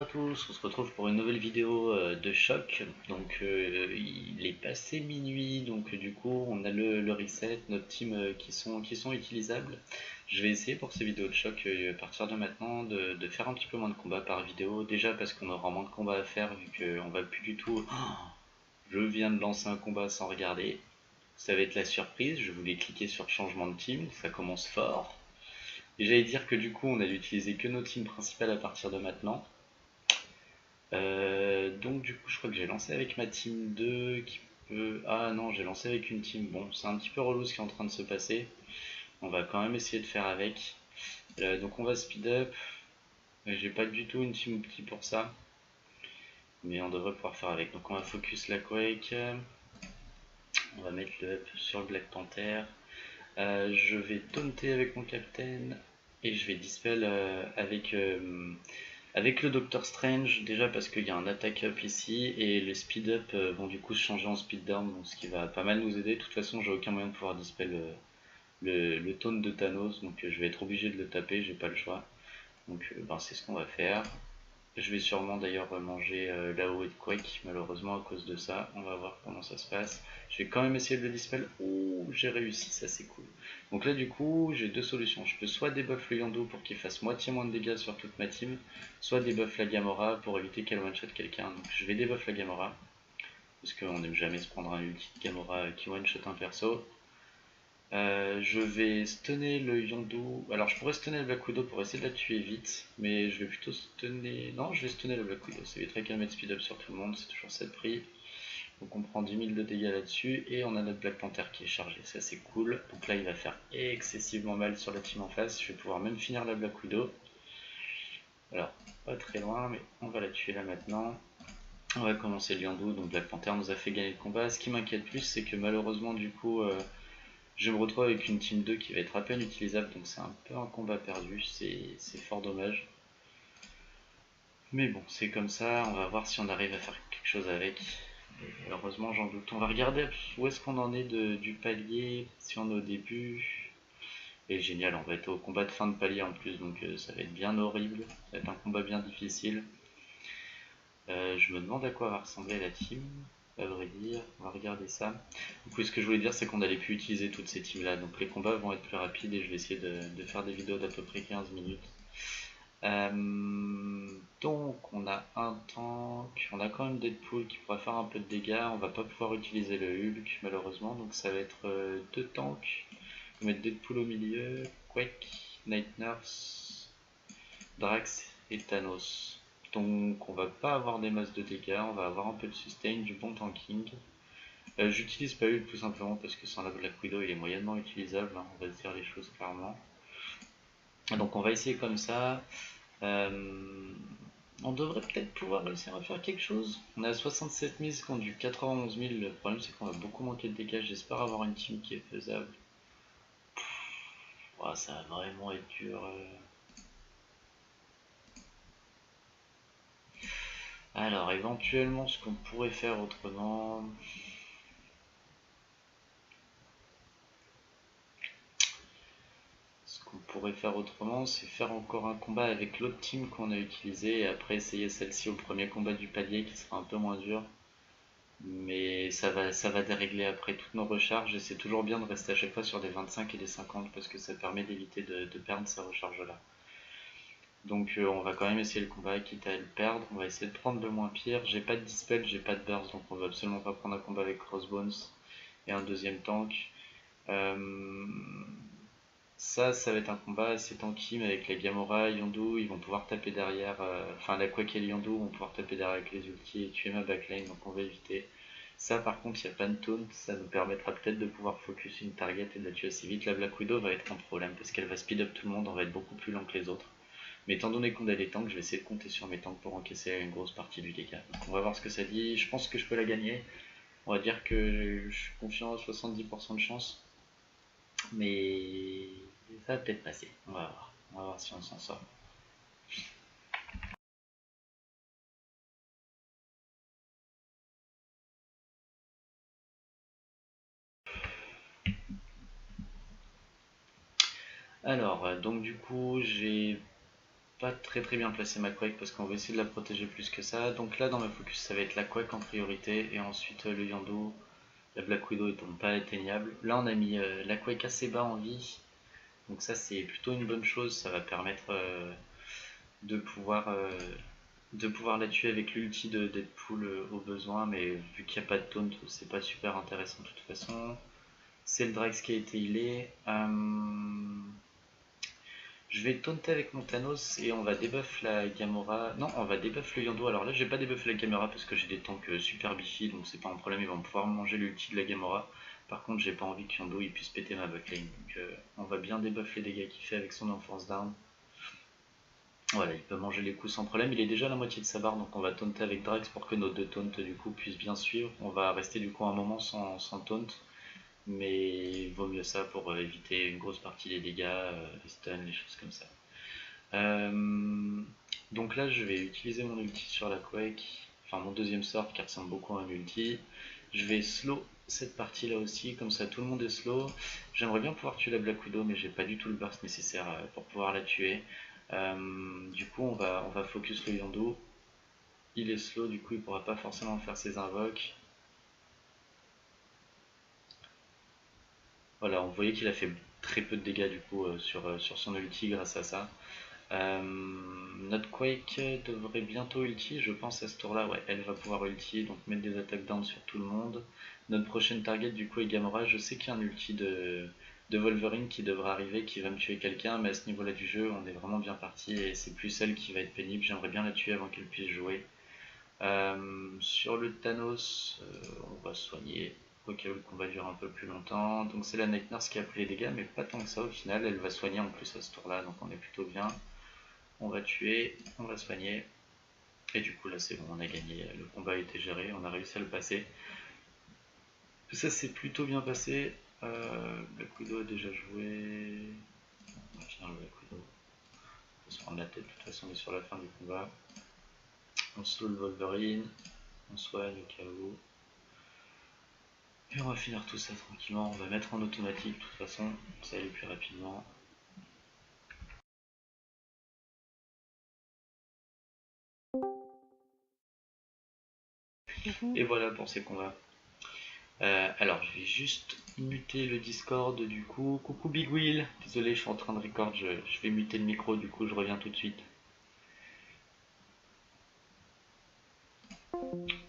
À tous, on se retrouve pour une nouvelle vidéo de choc. Donc il est passé minuit, donc du coup on a le reset, notre team qui sont utilisables. Je vais essayer pour ces vidéos de choc à partir de maintenant de faire un petit peu moins de combats par vidéo. Déjà parce qu'on aura moins de combats à faire vu qu'on va plus du tout. Je viens de lancer un combat sans regarder. Ça va être la surprise, je voulais cliquer sur changement de team, ça commence fort. Et j'allais dire que du coup on allait utiliser que nos teams principales à partir de maintenant. Donc du coup je crois que j'ai lancé avec ma team 2 qui peut... Ah non, j'ai lancé avec une team. Bon, c'est un petit peu relou ce qui est en train de se passer. On va quand même essayer de faire avec. Donc on va speed up. J'ai pas du tout une team outil pour ça. Mais on devrait pouvoir faire avec. Donc on va focus la Quake. On va mettre le up sur le Black Panther. Je vais taunter avec mon captain. Et je vais dispel avec le Doctor Strange, déjà parce qu'il y a un attack up ici, et le speed up vont du coup se changer en speed down, donc ce qui va pas mal nous aider. De toute façon, j'ai aucun moyen de pouvoir dispel le taunt de Thanos, donc je vais être obligé de le taper, j'ai pas le choix. Donc ben, c'est ce qu'on va faire. Je vais sûrement d'ailleurs manger là-haut et de Quake, malheureusement à cause de ça. On va voir comment ça se passe. Je vais quand même essayer de le dispel. Ouh, j'ai réussi, ça c'est cool. Donc là du coup, j'ai deux solutions. Je peux soit debuff le Yondu pour qu'il fasse moitié moins de dégâts sur toute ma team, soit debuff la Gamora pour éviter qu'elle one-shot quelqu'un. Donc je vais debuff la Gamora, parce qu'on n'aime jamais se prendre un ulti de Gamora qui one-shot un perso. Je vais stunner le Yondu. Alors je pourrais stunner le Black Widow pour essayer de la tuer vite, mais je vais plutôt stunner... Non, je vais stunner le Black Widow, ça éviterait qu'elle mette speed up sur tout le monde, c'est toujours ça de prix. Donc on prend 10 000 de dégâts là-dessus, et on a notre Black Panther qui est chargé, ça c'est cool. Donc là il va faire excessivement mal sur la team en face, je vais pouvoir même finir la Black Widow. Alors, pas très loin, mais on va la tuer là maintenant. On va commencer le Yondu, donc Black Panther nous a fait gagner le combat. Ce qui m'inquiète plus, c'est que malheureusement du coup... je me retrouve avec une team 2 qui va être à peine utilisable, donc c'est un peu un combat perdu, c'est fort dommage. Mais bon, c'est comme ça, on va voir si on arrive à faire quelque chose avec. Malheureusement, j'en doute. On va regarder où est-ce qu'on en est du palier, si on est au début. Et génial, on va être au combat de fin de palier en plus, donc ça va être bien horrible. Ça va être un combat bien difficile. Je me demande à quoi va ressembler la team, à vrai dire. On va regarder ça. Du coup, ce que je voulais dire, c'est qu'on n'allait plus utiliser toutes ces teams là. Donc les combats vont être plus rapides et je vais essayer de faire des vidéos d'à peu près 15 minutes. Donc on a un tank, on a quand même Deadpool qui pourra faire un peu de dégâts. On va pas pouvoir utiliser le Hulk malheureusement, donc ça va être deux tanks. On va mettre Deadpool au milieu, Quake, Night Nurse, Drax et Thanos. Donc on va pas avoir des masses de dégâts, on va avoir un peu de sustain, du bon tanking. J'utilise pas Hulk tout simplement parce que sans la Black Widow il est moyennement utilisable, hein, on va se dire les choses clairement. Donc on va essayer comme ça. Euh, on devrait peut-être pouvoir réussir à faire quelque chose. On est à 67 000 contre du 91 000. Le problème c'est qu'on va beaucoup manquer de dégâts. J'espère avoir une team qui est faisable. Oh, ça va vraiment être dur. Alors éventuellement ce qu'on pourrait faire autrement... Ce qu'on pourrait faire autrement, c'est faire encore un combat avec l'autre team qu'on a utilisé et après essayer celle-ci au premier combat du palier qui sera un peu moins dur. Mais ça va dérégler après toutes nos recharges et c'est toujours bien de rester à chaque fois sur des 25 et des 50 parce que ça permet d'éviter de perdre ces recharges là. Donc on va quand même essayer le combat quitte à le perdre, on va essayer de prendre le moins pire. J'ai pas de dispel, j'ai pas de burst donc on va absolument pas prendre un combat avec Crossbones et un deuxième tank. Euh, ça va être un combat assez tanky mais avec la Gamora, Yondu, ils vont pouvoir taper derrière, enfin la Quake et le Yondu vont pouvoir taper derrière avec les ultis et tuer ma backline donc on va éviter. Ça par contre, il n'y a pas de taunt, ça nous permettra peut-être de pouvoir focus une target et de la tuer assez vite. La Black Widow va être un problème parce qu'elle va speed up tout le monde, on va être beaucoup plus lent que les autres. Mais étant donné qu'on a des tanks, je vais essayer de compter sur mes tanks pour encaisser une grosse partie du dégât. Donc on va voir ce que ça dit, je pense que je peux la gagner. On va dire que je suis confiant à 70% de chance. Mais ça va peut-être passer, on va voir si on s'en sort. Alors, donc du coup, j'ai pas très bien placer ma Quake parce qu'on va essayer de la protéger plus que ça. Donc là dans ma focus ça va être la Quake en priorité et ensuite le Yondu, la Black Widow étant pas atteignable. Là on a mis la Quake assez bas en vie, donc ça c'est plutôt une bonne chose, ça va permettre de pouvoir la tuer avec l'ulti de Deadpool au besoin, mais vu qu'il n'y a pas de taunt, c'est pas super intéressant de toute façon. C'est le Drax qui a été healé. Je vais taunter avec mon Thanos et on va debuff la Gamora. Non, on va debuff le Yondu. Alors là, j'ai pas debuffé la Gamora parce que j'ai des tanks super bifi, donc c'est pas un problème, ils vont pouvoir manger l'ulti de la Gamora. Par contre, j'ai pas envie que Yondu il puisse péter ma backline. Donc on va bien debuff les dégâts qu'il fait avec son enforce d'arme. Voilà, il peut manger les coups sans problème. Il est déjà à la moitié de sa barre, donc on va taunter avec Drax pour que nos deux taunts du coup puissent bien suivre. On va rester du coup un moment sans taunt, mais il vaut mieux ça pour éviter une grosse partie des dégâts, les stuns, les choses comme ça. Donc là, je vais utiliser mon ulti sur la Quake, enfin mon deuxième sort qui ressemble beaucoup à un ulti. Je vais slow cette partie là aussi, comme ça tout le monde est slow. J'aimerais bien pouvoir tuer la Black Widow, mais j'ai pas du tout le burst nécessaire pour pouvoir la tuer. Du coup, on va focus le Yondu. Il est slow, du coup, il pourra pas forcément faire ses invoques. Voilà, on voyait qu'il a fait très peu de dégâts du coup sur son ulti grâce à ça. Notre Quake devrait bientôt ulti, je pense à ce tour là, ouais, elle va pouvoir ulti, donc mettre des attaques down sur tout le monde. Notre prochaine target du coup est Gamora, je sais qu'il y a un ulti de Wolverine qui devrait arriver, qui va me tuer quelqu'un, mais à ce niveau là du jeu on est vraiment bien parti et c'est plus elle qui va être pénible, j'aimerais bien la tuer avant qu'elle puisse jouer. Sur le Thanos, on va soigner au cas où le combat dure un peu plus longtemps. Donc c'est la Night Nurse qui a pris les dégâts, mais pas tant que ça au final. Elle va soigner en plus à ce tour là, donc on est plutôt bien. On va tuer, on va soigner. Et du coup là c'est bon, on a gagné, le combat a été géré, on a réussi à le passer. Ça s'est plutôt bien passé. Black Widow a déjà joué. On va finir le Black Widow. On va se prendre la tête, de toute façon on est sur la fin du combat. On slow le Wolverine, on soigne au cas où. Et on va finir tout ça tranquillement, on va mettre en automatique de toute façon, ça allait plus rapidement. Et voilà pour ces combats. Alors je vais juste muter le Discord du coup. Coucou Big Wheel, désolé je suis en train de record, je vais muter le micro du coup je reviens tout de suite.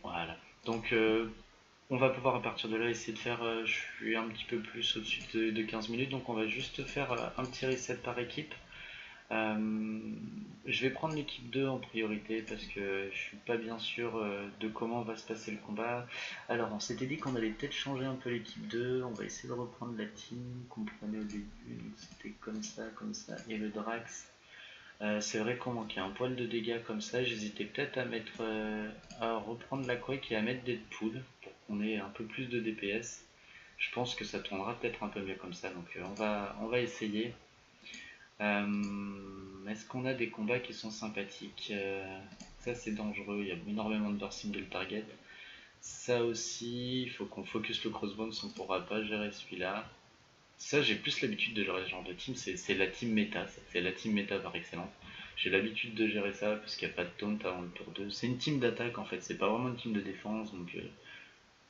Voilà. Donc on va pouvoir à partir de là essayer de faire, je suis un petit peu plus au-dessus de 15 minutes, donc on va juste faire un petit reset par équipe. Je vais prendre l'équipe 2 en priorité parce que je suis pas bien sûr de comment va se passer le combat. Alors on s'était dit qu'on allait peut-être changer un peu l'équipe 2, on va essayer de reprendre la team qu'on prenait au début, c'était comme ça, et le Drax. C'est vrai qu'on manquait un poil de dégâts comme ça, j'hésitais peut-être à mettre à reprendre la Quake et à mettre Deadpool pour qu'on ait un peu plus de DPS. Je pense que ça tournera peut-être un peu mieux comme ça, donc on va essayer. Est-ce qu'on a des combats qui sont sympathiques? Ça c'est dangereux, il y a énormément de burst single target. Ça aussi, il faut qu'on focus le crossbones, on ne pourra pas gérer celui-là. Ça j'ai plus l'habitude de gérer ce genre de team, c'est la team méta, c'est la team méta par excellence. J'ai l'habitude de gérer ça parce qu'il n'y a pas de taunt avant le tour 2. C'est une team d'attaque en fait, c'est pas vraiment une team de défense, donc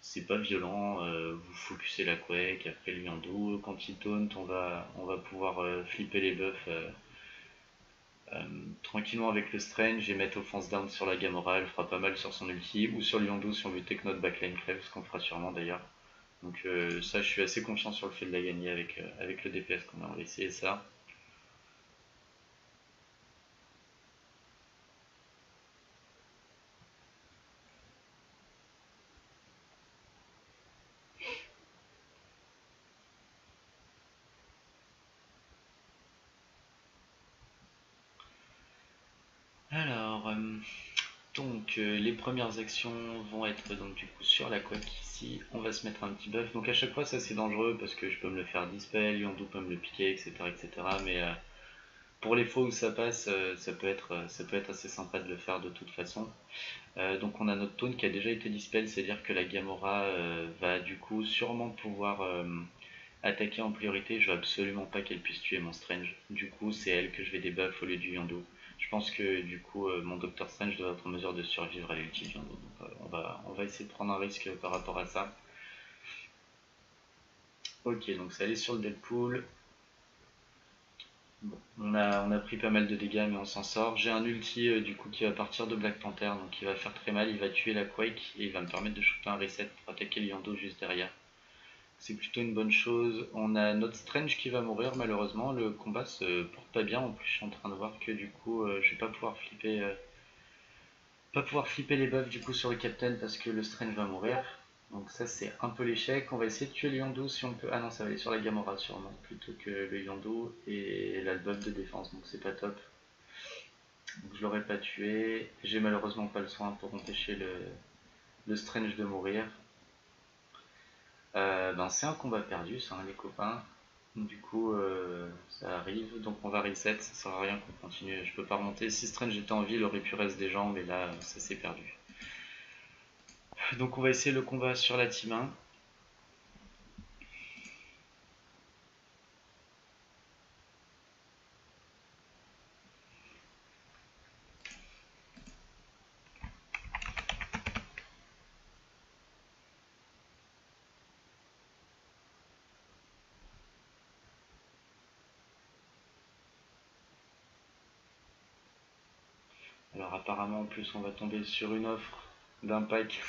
c'est pas violent, vous focussez la Quake, après lui en dos, quand il taunt on va pouvoir flipper les buffs tranquillement avec le Strange et mettre offense down sur la Gamora, elle fera pas mal sur son ulti, ou sur Liondu si on veut take notre backline crève, ce qu'on fera sûrement d'ailleurs. Donc ça je suis assez confiant sur le fait de la gagner avec le DPS qu'on a, on va essayer ça. Alors, les premières actions vont être donc du coup sur la Quake ici, on va se mettre un petit buff, donc à chaque fois ça c'est dangereux parce que je peux me le faire dispel, Yondu peut me le piquer, etc. Mais pour les fois où ça passe, ça peut être assez sympa de le faire de toute façon. Donc on a notre taunt qui a déjà été dispel, c'est-à-dire que la Gamora va du coup sûrement pouvoir attaquer en priorité. Je veux absolument pas qu'elle puisse tuer mon Strange. Du coup c'est elle que je vais débuff au lieu du Yondu. Je pense que du coup mon Doctor Strange doit être en mesure de survivre à l'ulti de Yondu. Donc on va essayer de prendre un risque par rapport à ça. Ok, donc ça allait sur le Deadpool. Bon, on a pris pas mal de dégâts mais on s'en sort. J'ai un ulti du coup qui va partir de Black Panther, donc il va faire très mal, il va tuer la Quake et il va me permettre de shooter un reset pour attaquer le Yondu juste derrière. C'est plutôt une bonne chose. On a notre Strange qui va mourir malheureusement. Le combat se porte pas bien. En plus, je suis en train de voir que du coup, je vais pas pouvoir flipper les buffs du coup sur le Captain parce que le Strange va mourir. Donc ça c'est un peu l'échec. On va essayer de tuer le Yondu si on peut. Ah non, ça va aller sur la Gamora sûrement plutôt que le Yondu et la buff de défense. Donc c'est pas top. Donc je l'aurais pas tué. J'ai malheureusement pas le soin pour empêcher le Strange de mourir. Ben c'est un combat perdu, ça, hein, les copains. Du coup, ça arrive, donc on va reset, ça sert à rien qu'on continue, je peux pas remonter. Si Strange était en vie, il aurait pu rester des gens, mais là, ça s'est perdu. Donc on va essayer le combat sur la team 1. Alors apparemment, en plus, on va tomber sur une offre d'un pack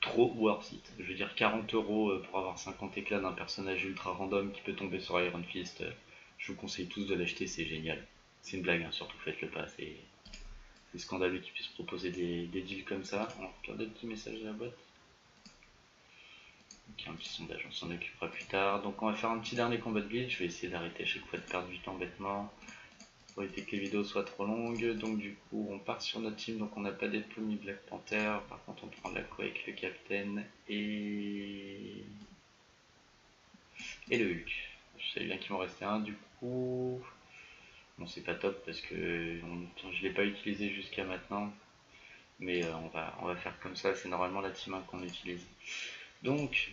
trop worth it. Je veux dire 40 € pour avoir 50 éclats d'un personnage ultra random qui peut tomber sur Iron Fist. Je vous conseille tous de l'acheter, c'est génial. C'est une blague, hein, surtout faites-le pas, c'est scandaleux qu'ils puissent proposer des deals comme ça. On va regarder le petit message de la boîte. Ok, un petit sondage, on s'en occupera plus tard. Donc on va faire un petit dernier combat de guild. Je vais essayer d'arrêter à chaque fois de perdre du temps bêtement pour éviter que les vidéos soient trop longues. Donc du coup on part sur notre team. Donc on n'a pas Deadpool ni Black Panther. Par contre on prend la Quake, le Captain et le Hulk. Je savais bien qu'il m'en restait un. Du coup, bon c'est pas top parce que je l'ai pas utilisé jusqu'à maintenant. Mais on va faire comme ça. C'est normalement la team 1 qu'on utilise. Donc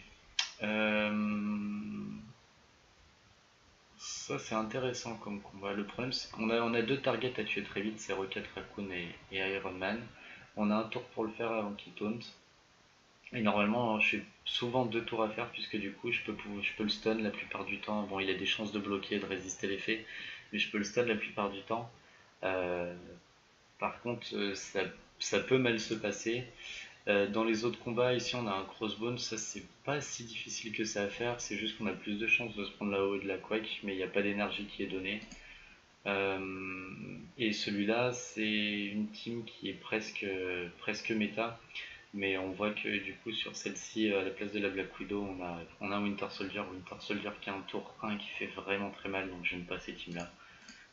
ça c'est intéressant comme combat. Le problème c'est on a deux targets à tuer très vite, c'est Rocket Raccoon et Iron Man. On a un tour pour le faire avant qu'il taunt. Et normalement j'ai souvent deux tours à faire puisque du coup je peux le stun la plupart du temps. Bon il a des chances de bloquer et de résister l'effet, mais je peux le stun la plupart du temps. Euh, Par contre ça peut mal se passer. Dans les autres combats, ici on a un crossbone, ça c'est pas si difficile que ça à faire, c'est juste qu'on a plus de chances de se prendre là-haut de la quake, mais il n'y a pas d'énergie qui est donnée. Et celui-là, c'est une team qui est presque méta, mais on voit que du coup sur celle-ci, à la place de la Black Widow, on a Winter Soldier qui a un tour 1 qui fait vraiment très mal, donc j'aime pas ces teams-là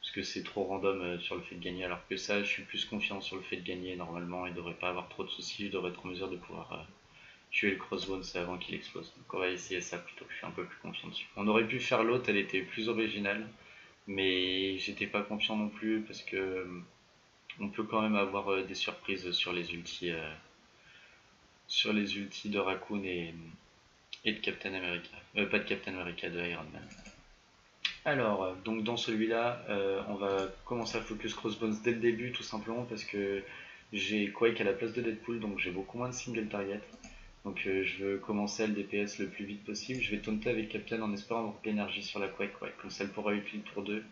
parce que c'est trop random sur le fait de gagner, alors que ça, je suis plus confiant sur le fait de gagner normalement, il devrait pas avoir trop de soucis, je devrais être en mesure de pouvoir tuer le crossbones avant qu'il explose. Donc on va essayer ça plutôt, je suis un peu plus confiant dessus. On aurait pu faire l'autre, elle était plus originale, mais j'étais pas confiant non plus parce que on peut quand même avoir des surprises sur les ultis de Raccoon et de Captain America. Pas de Captain America, de Iron Man. Alors, donc dans celui-là, on va commencer à focus Crossbones dès le début, tout simplement parce que j'ai Quake à la place de Deadpool, donc j'ai beaucoup moins de single target. Donc je veux commencer à le DPS le plus vite possible. Je vais taunter avec Captain en espérant avoir de l'énergie sur la Quake, ouais, comme ça elle pourra utiliser le tour 2.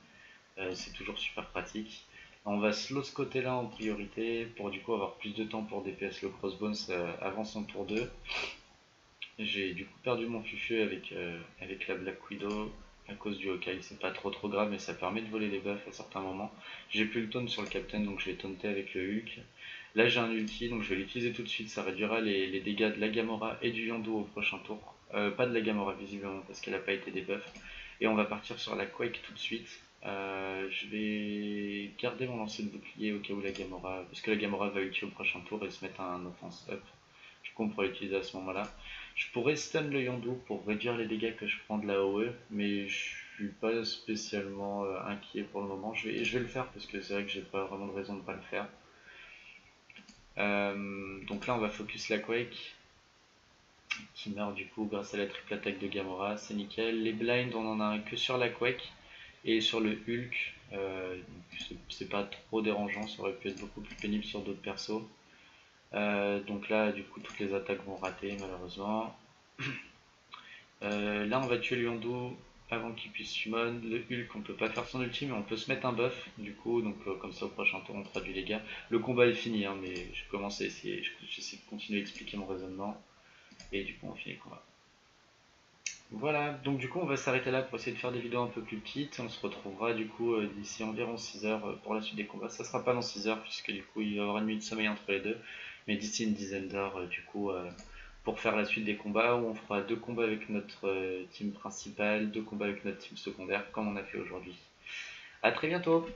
C'est toujours super pratique. On va slow ce côté-là en priorité pour du coup avoir plus de temps pour DPS le Crossbones avant son tour 2. J'ai du coup perdu mon fufu avec la Black Widow à cause du Hawkeye. C'est pas trop grave, mais ça permet de voler les buffs à certains moments. J'ai plus le taunt sur le Captain, donc je vais taunter avec le Hulk. Là j'ai un ulti, donc je vais l'utiliser tout de suite. Ça réduira les dégâts de la Gamora et du Yondu au prochain tour. Pas de la Gamora visiblement parce qu'elle n'a pas été debuff. Et on va partir sur la Quake tout de suite. Je vais garder mon lancer de bouclier au cas où la Gamora, parce que la Gamora va ulti au prochain tour et se mettre un offense up. Du coup on pourra l'utiliser à ce moment là. Je pourrais stun le Yondu pour réduire les dégâts que je prends de la OE, mais je suis pas spécialement inquiet pour le moment. Je vais le faire parce que c'est vrai que j'ai pas vraiment de raison de pas le faire. Donc là on va focus la Quake qui meurt du coup grâce à la triple attaque de Gamora, c'est nickel. Les blinds on en a un que sur la Quake et sur le Hulk. Donc c'est pas trop dérangeant, ça aurait pu être beaucoup plus pénible sur d'autres persos. Donc là, du coup, toutes les attaques vont rater malheureusement. Là, on va tuer Luando avant qu'il puisse summon. Le Hulk, on peut pas faire son ulti, mais on peut se mettre un buff du coup, donc comme ça au prochain tour on fera du dégât. Le combat est fini, hein, mais je commence à essayer, j'essaie de continuer à expliquer mon raisonnement, et du coup on finit le combat. Voilà, donc du coup on va s'arrêter là pour essayer de faire des vidéos un peu plus petites. On se retrouvera du coup d'ici environ 6 heures pour la suite des combats. Ça sera pas dans 6 heures puisque du coup il va y avoir une nuit de sommeil entre les deux, mais d'ici une dizaine d'heures du coup pour faire la suite des combats où on fera 2 combats avec notre team principale, 2 combats avec notre team secondaire comme on a fait aujourd'hui. A très bientôt.